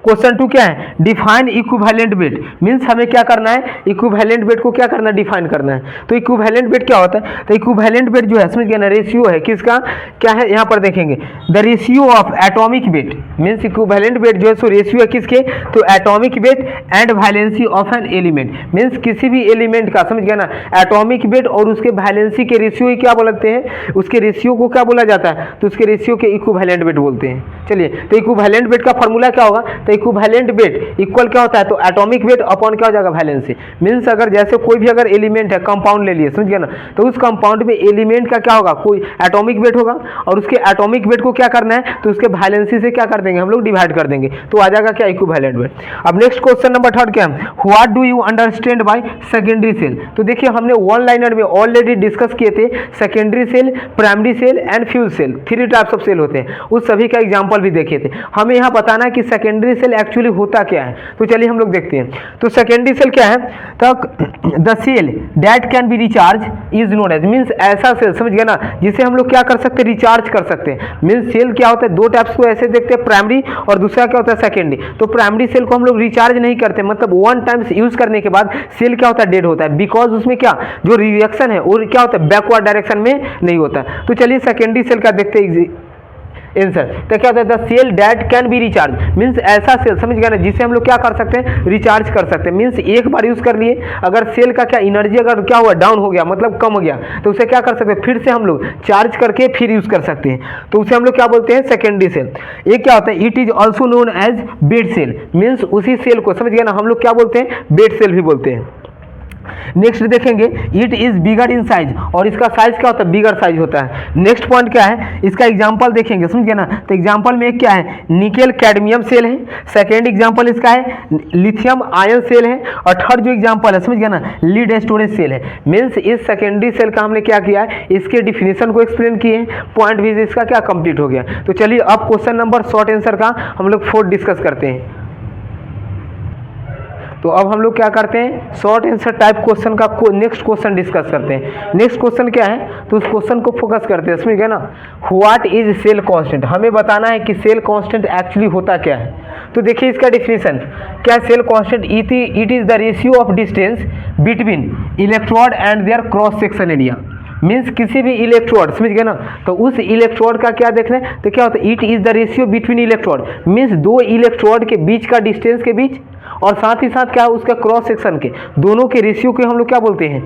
क्वेश्चन 2 क्या है, डिफाइन इक्विवेलेंट वेट, मींस हमें क्या करना है, इक्विवेलेंट वेट को क्या करना है, डिफाइन करना है। तो इक्विवेलेंट वेट क्या होता है, तो इक्विवेलेंट वेट जो है समझ गए ना, रेशियो है किसका, क्या है यहाँ पर देखेंगे, the ratio of atomic weight, means equivalent weight जो है सो रेशियो है किसके, तो atomic weight and valency of an element, means किसी भी एलिमेंट का समझ गए ना एटॉमिक वेट और उसके वैलेंसी के रेशियो ही क्या बोलते हैं, उसके रेशियो को क्या बोला जाता है, तो उसके रेशियो के इक्विवेलेंट वेट बोलते हैं। चलिए तो इक्विवेलेंट वेट का फॉर्मूला क्या होगा, तो इक्विवेलेंट वेट इक्वल क्या होता है, तो एटॉमिक वेट अपॉन क्या हो जाएगा, वैलेंसी। मींस अगर जैसे कोई भी अगर एलिमेंट है, कंपाउंड ले लिए समझ गए ना, तो उस कंपाउंड में एलिमेंट का क्या होगा, कोई एटॉमिक वेट होगा और उसके एटॉमिक वेट को क्या करना है, तो उसके वैलेंसी से क्या कर देंगे हम लोग, डिवाइड कर देंगे, तो आ जाएगा क्या, इक्विवेलेंट वेट। अब नेक्स्ट क्वेश्चन नंबर 3 क्या है, what do you understand by secondary cell. तो देखिए हमने वन लाइनर में ऑलरेडी डिस्कस किए थे secondary cell, primary cell and fuel cell, 3 types of cell होते हैं, उस सभी का एग्जांपल भी देखे थे। हमें यहाँ बताना है कि सेकेंडरी सेल एक्चुअली होता क्या है, तो चलिए हम लोग देखते हैं। तो सेकेंडरी सेल क्या है, तो the cell that can be recharge is known as, means ऐसा सेल समझ गए ना जिसे हम लोग क्या कर सकते हैं, रिचार्ज कर सकते हैं। मींस सेल क्या होता है, 2 टाइप्स को ऐसे देखते हैं, प्राइमरी और दूसरा क्या होता है, सेकेंडरी। तो प्राइमरी सेल को हम लोग रिचार्ज नहीं करते, मतलब 1 टाइम्स यूज करने के बाद सेल क्या होता है, डेड होता है, बिकॉज उसमें क्या जो रिएक्शन है वो क्या होता है, बैकवर्ड डायरेक्शन में नहीं होता। तो चलिए सेकेंडरी सेल का देखते हैं आंसर। तो क्या होता है, the cell that can be recharge, means ऐसा सेल समझ गया ना जिसे हम लोग क्या कर सकते हैं, रिचार्ज कर सकते हैं। मींस एक बार यूज कर लिए, अगर सेल का क्या एनर्जी अगर क्या हुआ, डाउन हो गया मतलब कम हो गया, तो उसे क्या कर सकते हैं, फिर से हम लोग चार्ज करके फिर यूज कर सकते हैं, तो उसे हम लोग क्या बोलते हैं, सेकेंडरी सेल। एक क्या होता है, it is also known as bed cell, means उसी सेल को समझ गया ना हम लोग क्या बोलते हैं, बेड सेल भी बोलते हैं। नेक्स्ट देखेंगे, it is bigger in size, और इसका साइज क्या होता है, बिगर साइज होता है। नेक्स्ट पॉइंट क्या है, इसका एग्जांपल देखेंगे समझ गए ना। तो एग्जांपल में एक क्या है, निकेल कैडमियम सेल है, सेकेंड एग्जांपल इसका है लिथियम आयन सेल है, और थर्ड जो एग्जांपल है समझ गया ना, लीड स्टोरेज सेल है। मींस इस सेकेंडरी सेल का हमने क्या किया है, इसके डिफिनेशन को एक्सप्लेन किए, पॉइंट भी इसका क्या कंप्लीट हो गया। तो चलिए अब क्वेश्चन नंबर शॉर्ट आंसर का हम लोग 4 डिस्कस करते हैं। तो अब हम लोग क्या करते हैं, शॉर्ट आंसर टाइप क्वेश्चन का नेक्स्ट क्वेश्चन डिस्कस करते हैं। नेक्स्ट क्वेश्चन क्या है, तो उस क्वेश्चन को फोकस करते हैं, समझ गए ना। व्हाट इज सेल कांस्टेंट, हमें बताना है कि सेल कांस्टेंट एक्चुअली होता क्या है। तो देखिए इसका डिफिनेशन क्या, cell constant it is the ratio of distance between electrode and their cross section area. Means किसी भी इलेक्ट्रोड समझ गए ना, तो उस इलेक्ट्रोड का क्या देखना है, तो क्या होता है, it is the ratio between electrode, means 2 electrode के बीच का डिस्टेंस के बीच, और साथ ही साथ क्या है उसका क्रॉस सेक्शन के दोनों के रेशियो के हम लोग क्या बोलते हैं,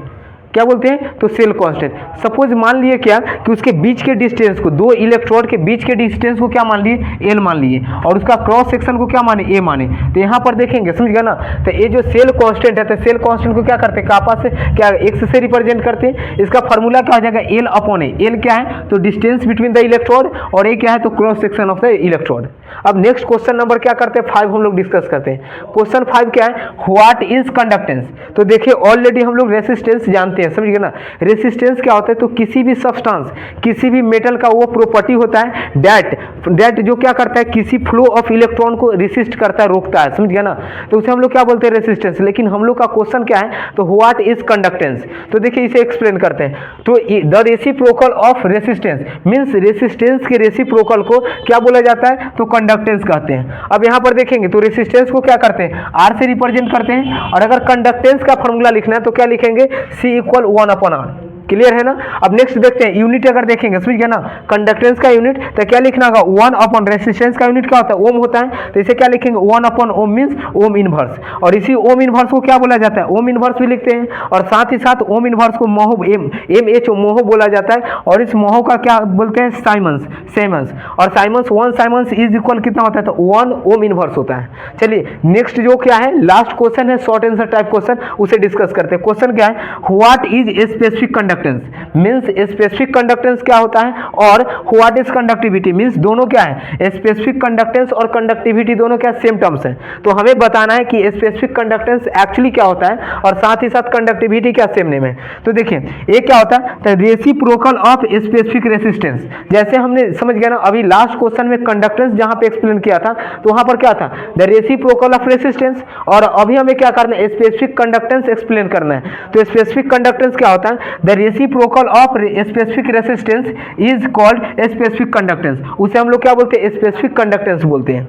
क्या बोलते हैं, तो सेल कांस्टेंट। सपोज मान लिए क्या कि उसके बीच के डिस्टेंस को, 2 इलेक्ट्रोड के बीच के डिस्टेंस को क्या मान लिए, एल मान लिए, और उसका क्रॉस सेक्शन को क्या माने, ए माने। तो यहाँ पर देखेंगे समझ गया ना, तो ये जो सेल कांस्टेंट है, तो सेल कांस्टेंट को क्या करते हैं, कापा से क्या एक्स से रिप्रेजेंट करते हैं। इसका फॉर्मूला क्या हो जाएगा, एल अपॉन ए। एल क्या है, तो डिस्टेंस बिटवीन द इलेक्ट्रोड, और ए क्या है, तो cross section of the electrode. अब नेक्स्ट क्वेश्चन नंबर क्या करते हैं, 5 हम लोग डिस्कस करते हैं। क्वेश्चन 5 क्या है, व्हाट इज कंडक्टेंस। तो देखिए ऑलरेडी हम लोग रेसिस्टेंस जानते हैं, समझ गए ना। रेसिस्टेंस क्या होता है, तो किसी भी सब्सटेंस, किसी भी मेटल का वो प्रॉपर्टी होता है दैट जो क्या करता है, किसी फ्लो ऑफ इलेक्ट्रॉन को रेसिस्ट करता है, रोकता है, समझ गया ना। तो उसे हम लोग क्या बोलते हैं, रेसिस्टेंस। लेकिन हम लोग का क्वेश्चन क्या है, तो व्हाट इज कंडक्टेंस। तो देखिए इसे एक्सप्लेन करते हैं। तो the reciprocal of resistance, means resistance के रेसिप्रोकल को क्या बोला जाता है, तो कंडक्टेंस कहते हैं। अब यहाँ पर देखेंगे तो रेसिस्टेंस को क्या करते हैं, आर से रिप्रेजेंट करते हैं, और अगर कंडक्टेंस का फॉर्मूला लिखना है तो क्या लिखेंगे, C = 1/R। क्लियर है ना। अब नेक्स्ट देखते हैं यूनिट, अगर देखेंगे समझ गया ना, कंडक्टेंस का यूनिट तो क्या लिखना होगा 1 अपॉन रेसिस्टेंस का यूनिट क्या होता है ओम होता है, तो इसे क्या लिखेंगे 1 अपॉन ओम मींस ओम इनवर्स, और इसी ओम इनवर्स को क्या बोला जाता है ओम इनवर्स भी लिखते हैं, और साथ ही साथ ओम इनवर्स को मोहो एम एच मोहो बोला जाता है, और इस मोहो का क्या बोलते हैं साइमंस, सेमंस, और साइमंस 1 साइमंस इज इक्वल कितना होता है तो 1 ओम इनवर्स होता है। चलिए नेक्स्ट जो क्या है लास्ट क्वेश्चन है शॉर्ट आंसर टाइप क्वेश्चन, उसे डिस्कस करते हैं। क्वेश्चन क्या है what is specific conductance, means specific conductance क्या होता है, और व्हाट इज कंडक्टिविटी, मींस दोनों क्या है स्पेसिफिक कंडक्टेंस और कंडक्टिविटी दोनों क्या सेम टर्म्स हैं, तो हमें बताना है कि स्पेसिफिक कंडक्टेंस एक्चुअली क्या होता है और साथ ही साथ कंडक्टिविटी क्या सेम नेम है। तो देखिए ये क्या होता है तो रेसिप्रोकल ऑफ स्पेसिफिक रेसिस्टेंस, जैसे हमने समझ गया ना अभी लास्ट क्वेश्चन में कंडक्टेंस जहां पे एक्सप्लेन किया था तो वहां पर क्या था द रेसिप्रोकल ऑफ रेसिस्टेंस, और अभी हमें क्या करना है स्पेसिफिक कंडक्टेंस एक्सप्लेन करना है। तो स्पेसिफिक कंडक्टेंस क्या होता है the reciprocal of specific resistance is called specific conductance, उसे हम लोग क्या बोलते हैं स्पेसिफिक कंडक्टेंस बोलते हैं।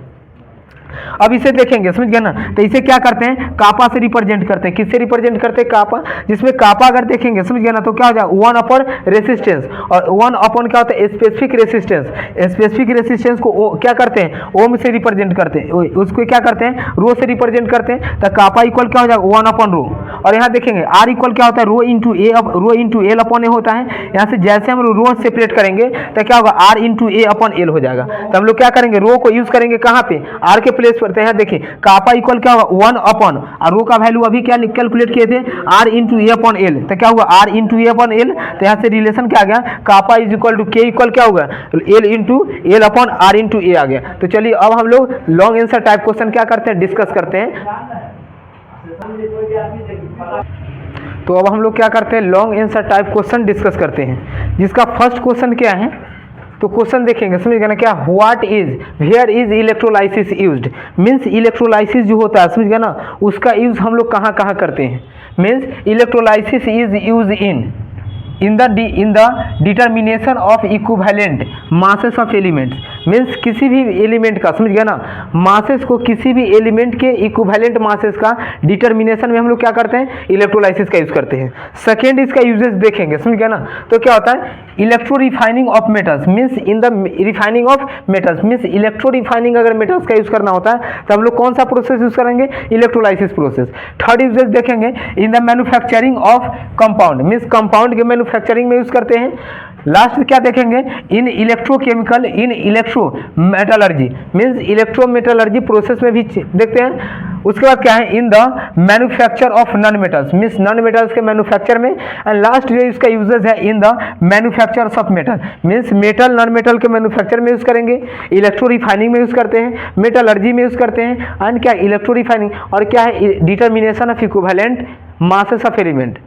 अब इसे देखेंगे समझ गया ना, तो इसे क्या करते हैं कापा से रिप्रेजेंट करते हैं, किससे रिप्रेजेंट करते हैं कापा, जिसमें कापा अगर देखेंगे समझ गया ना तो क्या हो जाएगा 1 अपॉन रेसिस्टेंस, और 1 अपॉन क्या होता है स्पेसिफिक रेसिस्टेंस, स्पेसिफिक रेसिस्टेंस को क्या करते हैं ओम से रिप्रेजेंट करते हैं, उसको क्या करते हैं रो से रिप्रेजेंट करते हैं, तो कापा इक्वल क्या हो जाएगा 1 अपॉन रो, और यहाँ देखेंगे आर इक्वल क्या होता है रो इंटू एल अपॉन ए होता है, यहाँ से जैसे हम रो सेपरेट करेंगे तो क्या होगा R into A upon L हो जाएगा, तो हम लोग क्या करेंगे रो को यूज करेंगे कहाँ पे आर के प्लेस पर, हैं देखिए कापा इक्वल क्या होगा 1 अपॉन, और रो का वैल्यू अभी क्या कैलकुलेट किए थे R into A upon L, तो क्या हुआ R into A upon L, तो यहाँ से रिलेशन क्या आ गया kappa is equal to K equal क्या होगा L into L upon R into A आ गया। तो चलिए अब हम लोग लॉन्ग आंसर टाइप क्वेश्चन क्या करते हैं डिस्कस करते हैं। तो अब हम लोग क्या करते हैं long answer type question discuss करते हैं, जिसका फर्स्ट क्वेश्चन क्या है तो क्वेश्चन देखेंगे समझ गया ना क्या what is where is electrolysis used, means electrolysis जो होता है समझ गया ना उसका यूज हम लोग कहाँ कहाँ करते हैं, means electrolysis is use in the determination of equivalent masses of elements, means किसी भी एलिमेंट का समझ गया ना मासेस को किसी भी एलिमेंट के इक्विवेलेंट मासेस का डिटर्मिनेशन में हम लोग क्या करते हैं इलेक्ट्रोलाइसिस का यूज करते हैं। सेकेंड इसका यूजेस देखेंगे समझ गया ना, तो क्या होता है electro refining of metals, means in the refining of metals, means electro refining अगर मेटल्स का यूज करना होता है तो हम लोग कौन सा प्रोसेस यूज करेंगे इलेक्ट्रोलाइसिस प्रोसेस। थर्ड यूजेस देखेंगे in the manufacturing of compound, means compound के मैन्युफैक्चरिंग में यूज करते हैं। लास्ट क्या देखेंगे in electrochemical in electro metallurgy, means electro metallurgy process में भी देखते हैं। उसके बाद क्या है in the manufacture of non metals, means non metals के मैन्युफैक्चर में। एंड लास्ट जो इसका यूजेस है in the manufacture of metal, means metal non metal के मैन्युफैक्चर में यूज करेंगे, इलेक्ट्रो रिफाइनिंग में यूज करते हैं, मेटलर्जी में यूज करते हैं, एंड क्या इलेक्ट्रो रिफाइनिंग और क्या है determination of equivalent masses of element.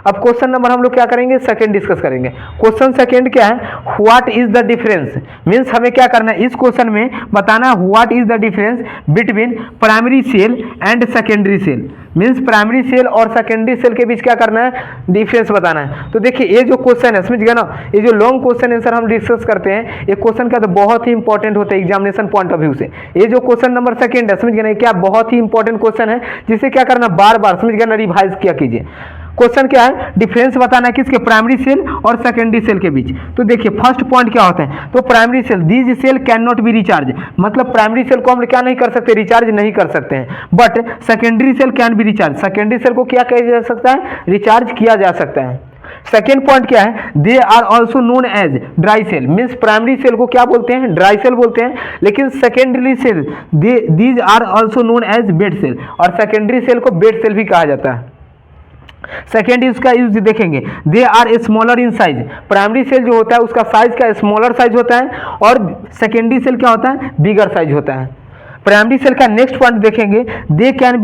अब क्वेश्चन नंबर हम लोग क्या करेंगे सेकंड डिस्कस करेंगे। क्वेश्चन सेकंड क्या है what is the difference, means हमें क्या करना है इस क्वेश्चन में बताना है what is the difference between primary cell and secondary cell, means primary cell और सेकेंडरी सेल के बीच क्या करना है डिफरेंस बताना है। तो देखिए ये जो क्वेश्चन है समझ गया ना, ये जो लॉन्ग क्वेश्चन आंसर हम डिस्कस करते हैं ये क्वेश्चन का तो बहुत ही इंपॉर्टेंट होता है एग्जामिनेशन पॉइंट ऑफ व्यू से। ये जो क्वेश्चन नंबर सेकंड है समझ गया ना क्या बहुत ही इंपॉर्टेंट क्वेश्चन है, जिसे क्या करना बार बार समझ गया ना रिवाइज किया कीजिए। क्वेश्चन क्या है डिफरेंस बताना है किसके प्राइमरी सेल और सेकेंडरी सेल के बीच। तो देखिए फर्स्ट पॉइंट क्या होता है तो primary cell these cell can not be recharge, मतलब प्राइमरी सेल को हम क्या नहीं कर सकते रिचार्ज नहीं कर सकते हैं, but secondary cell can be recharge, secondary cell को क्या किया जा सकता है रिचार्ज किया जा सकता है। सेकेंड पॉइंट क्या है they are also known as dry cell, means primary cell को क्या बोलते हैं ड्राई सेल बोलते हैं, लेकिन secondary cell these are also known as bed cell, और सेकेंडरी सेल को बेड सेल भी कहा जाता है। सेकेंड इसका यूज देखेंगे they are smaller in size, primary cell जो होता है उसका साइज का स्मॉलर साइज होता है और सेकेंडरी सेल क्या होता है बिगर साइज होता है। प्राइमरी सेल का नेक्स्ट पॉइंट देखेंगे they can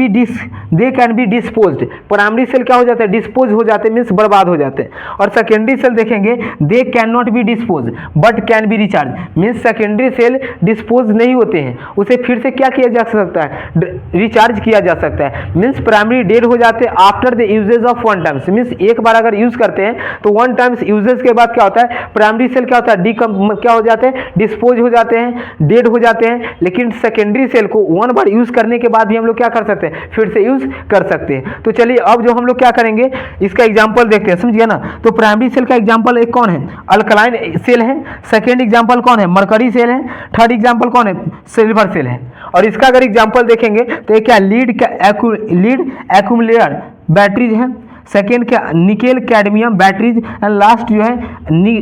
be disposed, primary cell क्या हो जाता है डिस्पोज हो जाते हैं मीन्स बर्बाद हो जाते हैं, और सेकेंडरी सेल देखेंगे they can not be dispose but can be recharge, means secondary cell dispose नहीं होते हैं उसे फिर से क्या किया जा सकता है रिचार्ज किया जा सकता है, मीन्स प्राइमरी डेड हो जाते हैं after the usages of one times, means एक बार अगर यूज करते हैं तो वन टाइम्स यूजेज के बाद क्या होता है प्राइमरी सेल क्या होता है क्या हो जाते हैं डिस्पोज हो जाते हैं डेड हो जाते हैं, लेकिन सेकेंडरी सेल को वन बार यूज करने के बाद भी हम लोग क्या कर सकते हैं फिर से यूज यूज कर सकते हैं। तो चलिए अब जो हम लोग क्या करेंगे इसका एग्जांपल देखते हैं, समझ गया ना। तो प्राइमरी सेल का एग्जांपल एक कौन है, अल्कलाइन सेल है। सेकेंड एग्जांपल कौन है, मरकरी सेल है। थर्ड एग्जांपल कौन है, सिल्वर सेल है। और इसका अगर एग्जांपल देखेंगे तो क्या लीड एक्यूमुलेटर बैटरीज है। सेकेंड क्या nickel cadmium batteries and last जो है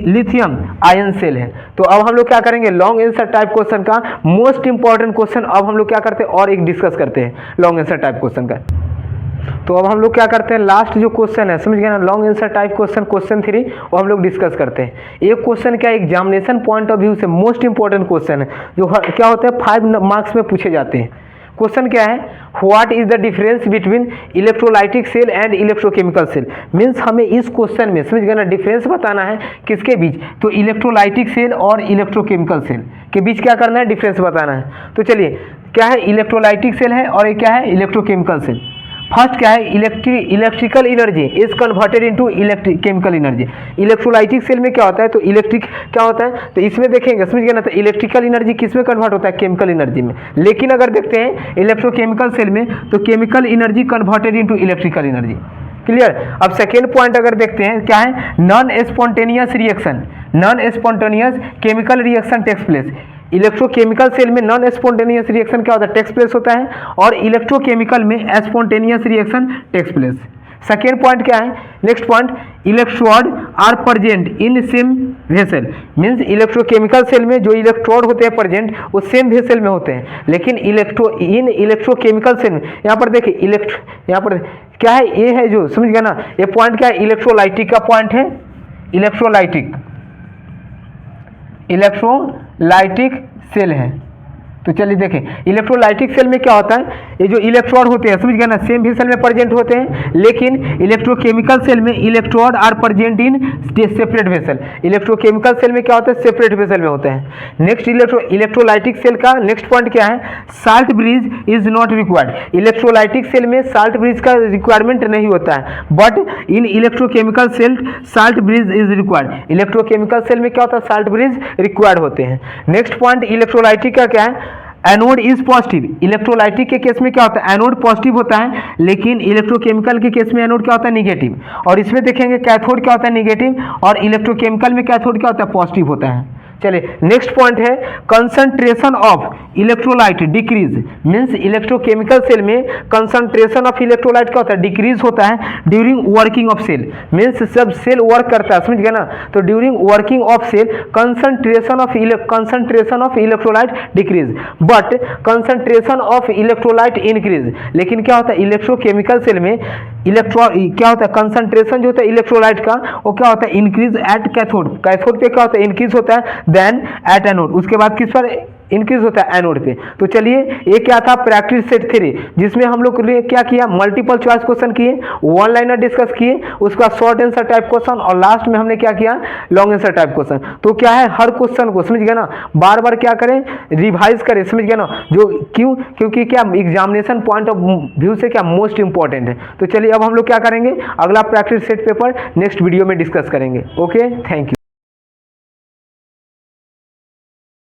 लिथियम आयन सेल है। तो अब हम लोग क्या करेंगे लॉन्ग आंसर टाइप क्वेश्चन का मोस्ट इंपॉर्टेंट क्वेश्चन अब हम लोग क्या करते हैं और एक डिस्कस करते हैं लॉन्ग आंसर टाइप क्वेश्चन का। तो अब हम लोग क्या करते हैं लास्ट जो क्वेश्चन है, समझ गए ना, long answer type question question 3 वो हम लोग डिस्कस करते हैं। एक क्वेश्चन क्या एग्जामिनेशन पॉइंट ऑफ व्यू से मोस्ट इंपॉर्टेंट क्वेश्चन है जो क्या होता है 5 मार्क्स में पूछे जाते हैं। क्वेश्चन क्या है, what is the difference between electrolytic cell and electrochemical cell. Means हमें इस क्वेश्चन में समझ गए ना डिफरेंस बताना है किसके बीच, तो इलेक्ट्रोलाइटिक सेल और इलेक्ट्रोकेमिकल सेल के बीच क्या करना है, डिफरेंस बताना है। तो चलिए क्या है इलेक्ट्रोलाइटिक सेल है और ये क्या है इलेक्ट्रोकेमिकल सेल। फर्स्ट क्या है electrical energy is converted into chemical energy. Electrolytic cell में क्या होता है, तो इलेक्ट्रिक क्या होता है, तो इसमें देखेंगे समझ गए ना, तो इलेक्ट्रिकल एनर्जी किस में कन्वर्ट होता है, केमिकल एनर्जी में। लेकिन अगर देखते हैं इलेक्ट्रोकेमिकल सेल में तो chemical energy converted into electrical energy. Clear. अब सेकेंड पॉइंट अगर देखते हैं क्या है, non spontaneous reaction, non spontaneous chemical reaction takes place. Electrochemical cell में नॉन स्पॉन्टेनियस रिएक्शन क्या होता है, टेक्स प्लेस होता है, और इलेक्ट्रोकेमिकल में spontaneous reaction takes place. Second point क्या है, next point electrode are present in same vessel. Means electrochemical cell में जो इलेक्ट्रोड होते हैं प्रेजेंट वो सेम वेसल में होते हैं, लेकिन इलेक्ट्रोकेमिकल सेल में यहाँ पर देखिए यहाँ पर क्या है, ये है जो समझ गया ना, ये पॉइंट क्या है इलेक्ट्रोलाइटिक का पॉइंट है, इलेक्ट्रोलाइटिक सेल है। तो चलिए देखें इलेक्ट्रोलाइटिक सेल में क्या होता है, ये जो इलेक्ट्रोड होते हैं समझ गए ना सेम वेसल में प्रेजेंट होते हैं, लेकिन इलेक्ट्रोकेमिकल सेल में electrode are present in separate vessel. Electrochemical cell में क्या होता है, सेपरेट वेसल में होते हैं। नेक्स्ट इलेक्ट्रोलाइटिक सेल का नेक्स्ट पॉइंट क्या है, salt bridge is not required. Electrolytic cell में साल्ट ब्रिज का रिक्वायरमेंट नहीं होता है, but in electrochemical cell salt bridge is required. Electrochemical cell में क्या होता है, साल्ट ब्रिज रिक्वायर्ड होते हैं। नेक्स्ट पॉइंट इलेक्ट्रोलाइटिक का क्या है, एनोड इज पॉजिटिव। इलेक्ट्रोलाइटिक के केस में क्या होता है, एनोड पॉजिटिव होता है, लेकिन इलेक्ट्रोकेमिकल के केस में एनोड क्या होता है, निगेटिव। और इसमें देखेंगे कैथोड क्या होता है, निगेटिव, और इलेक्ट्रोकेमिकल में कैथोड क्या होता है, पॉजिटिव होता है। चलिए नेक्स्ट पॉइंट है concentration of electrolyte decrease. Means electrochemical cell में कंसंट्रेशन ऑफ इलेक्ट्रोलाइट क्या होता है, डिक्रीज होता है during working of cell. Means जब सेल वर्क करता है समझ गए ना, तो during working of cell concentration of electrolyte decrease, but concentration of electrolyte increase. लेकिन क्या होता है इलेक्ट्रोकेमिकल सेल में क्या होता है, कंसंट्रेशन जो होता है इलेक्ट्रोलाइट का वो क्या होता है, इंक्रीज एट कैथोड। कैथोड पे क्या होता है, इंक्रीज होता है, देन एट एनोड उसके बाद किस पर इंक्रीज होता है, एनोड पे। तो चलिए ये क्या था प्रैक्टिस सेट 3, जिसमें हम लोग क्या किया, मल्टीपल चॉइस क्वेश्चन किए, वन लाइनर डिस्कस किए, उसका शॉर्ट आंसर टाइप क्वेश्चन, और लास्ट में हमने क्या किया, लॉन्ग आंसर टाइप क्वेश्चन। तो क्या है हर क्वेश्चन को समझ गए ना बार बार क्या करें, रिवाइज करें, समझ गए ना, जो क्योंकि क्या एग्जामिनेशन पॉइंट ऑफ व्यू से क्या मोस्ट इंपॉर्टेंट है। तो चलिए अब हम लोग क्या करेंगे, अगला practice set paper next video में डिस्कस करेंगे। Okay, thank you.